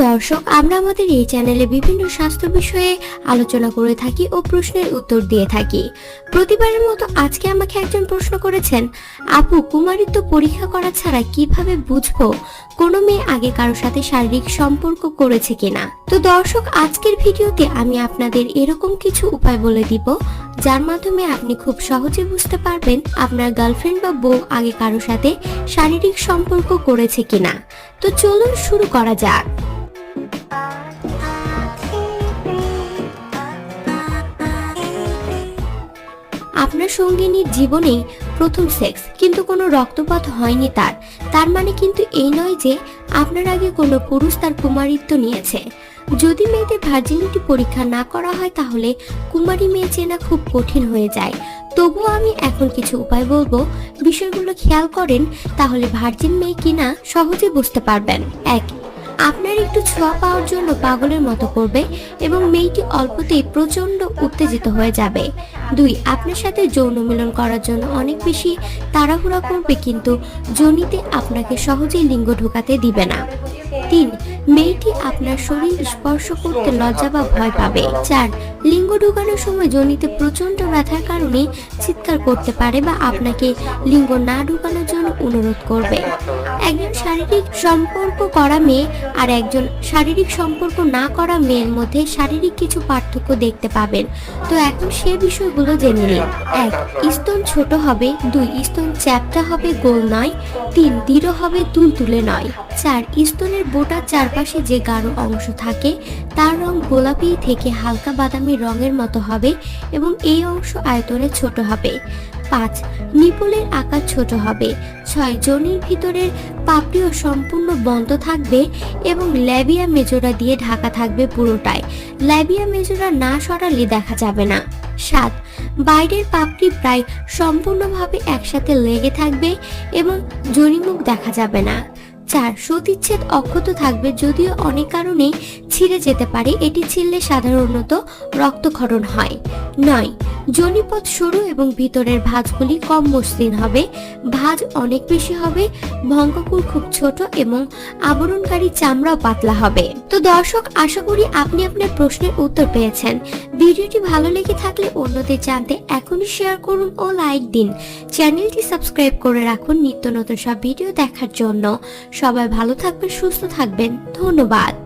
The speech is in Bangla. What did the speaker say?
দর্শক, আমরা আমাদের এই চ্যানেলে বিভিন্ন স্বাস্থ্য বিষয়ে আলোচনা করে থাকি ও প্রশ্নের উত্তর দিয়ে থাকি। প্রতিবারের মতো আজকে আমাকে একজন প্রশ্ন করেছেন, আপু, কুমারিত্ব পরীক্ষা করা ছাড়া কিভাবে বুঝবো কোনো মেয়ে আগে কারো সাথে শারীরিক সম্পর্ক করেছে কিনা? তো দর্শক, আজকের ভিডিওতে আমি আপনাদের এরকম কিছু উপায় বলে দিব যার মাধ্যমে আপনি খুব সহজে বুঝতে পারবেন আপনার গার্লফ্রেন্ড বা বউ আগে কারো সাথে শারীরিক সম্পর্ক করেছে কিনা। তো চলুন শুরু করা যাক। আপনার সঙ্গিনীর জীবনে প্রথম সেক্স কিন্তু কোনো রক্তপাত হয়নি তার মানে কিন্তু এই নয় যে আপনার আগে কোনো পুরুষ তার কুমারিত্ব নিয়েছে। যদি মেয়েদের ভার্জিনিটি পরীক্ষা না করা হয় তাহলে কুমারী মেয়ে চেনা খুব কঠিন হয়ে যায়। তবুও আমি এখন কিছু উপায় বলবো, বিষয়গুলো খেয়াল করেন তাহলে ভার্জিন মেয়ে কিনা সহজে বুঝতে পারবেন। 1. আপনার একটু ছোঁয়া পাওয়ার জন্য পাগলের মতো করবে এবং মেয়েটি অল্পতেই প্রচন্ড উত্তেজিত হয়ে যাবে। 2. আপনার সাথে যৌন মিলন করার জন্য অনেক বেশি তাড়াহুড়া করবে কিন্তু যোনিতে আপনাকে সহজেই লিঙ্গ ঢোকাতে দিবে না। 3. মেয়েটি আপনার শরীর স্পর্শ করতে লজ্জা বা ভয় পাবে। 4. লিঙ্গ ঢোকানোর সময় যোনিতে প্রচন্ড ব্যথার কারণে চিৎকার করতে পারে বা আপনাকে লিঙ্গ না ঢোকানোর জন্য অনুরোধ করবে। একজন শারীরিক সম্পর্ক করা মেয়ে আর একজন শারীরিক সম্পর্ক না করা মেয়ের মধ্যে শারীরিক কিছু পার্থক্য দেখতে পাবেন। তো এখন সে বিষয়গুলো জেনে নিন। 1. স্তন ছোট হবে। 2. স্তন চ্যাপ্টা হবে, গোল নয়। 3. দৃঢ় হবে, তুলতুলে নয়। 4. স্তনের বোটার চারপাশে যে গাঢ় অংশ থাকে তার রং গোলাপি থেকে হালকা বাদামি রঙের মতো হবে এবং এই অংশ আয়তনে ছোট হবে। 5. নিপলের আকার ছোট হবে। 6. যোনির ভিতরের পাপড়িও সম্পূর্ণ বন্ধ থাকবে এবং ল্যাবিয়া মেজোরা দিয়ে ঢাকা থাকবে পুরোটাই। ল্যাবিয়া মেজোরা না সরালে দেখা যাবে না। 7. বাইরের পাপড়ি প্রায় সম্পূর্ণভাবে একসাথে লেগে থাকবে এবং যোনিমুখ দেখা যাবে না। 4. সতীচ্ছেদ অক্ষত থাকবে, যদিও অনেক কারণে ছিঁড়ে যেতে পারে, এটি ছিঁড়লে সাধারণত রক্তক্ষরণ হয়। 9. যোনিপথ সরু এবং ভিতরের ভাঁজগুলি কম মসৃণ হবে, ভাঁজ অনেক বেশি হবে, ভঙ্গকুল খুব ছোট এবং আবরণকারী চামড়াও পাতলা হবে। তো দর্শক, আশা করি আপনি আপনার প্রশ্নের উত্তর পেয়েছেন। ভিডিওটি ভালো লেগে থাকলে অন্যদের জানতে এখনই শেয়ার করুন ও লাইক দিন। চ্যানেলটি সাবস্ক্রাইব করে রাখুন নিত্য নতুন সব ভিডিও দেখার জন্য। সবাই ভালো থাকবেন, সুস্থ থাকবেন। ধন্যবাদ।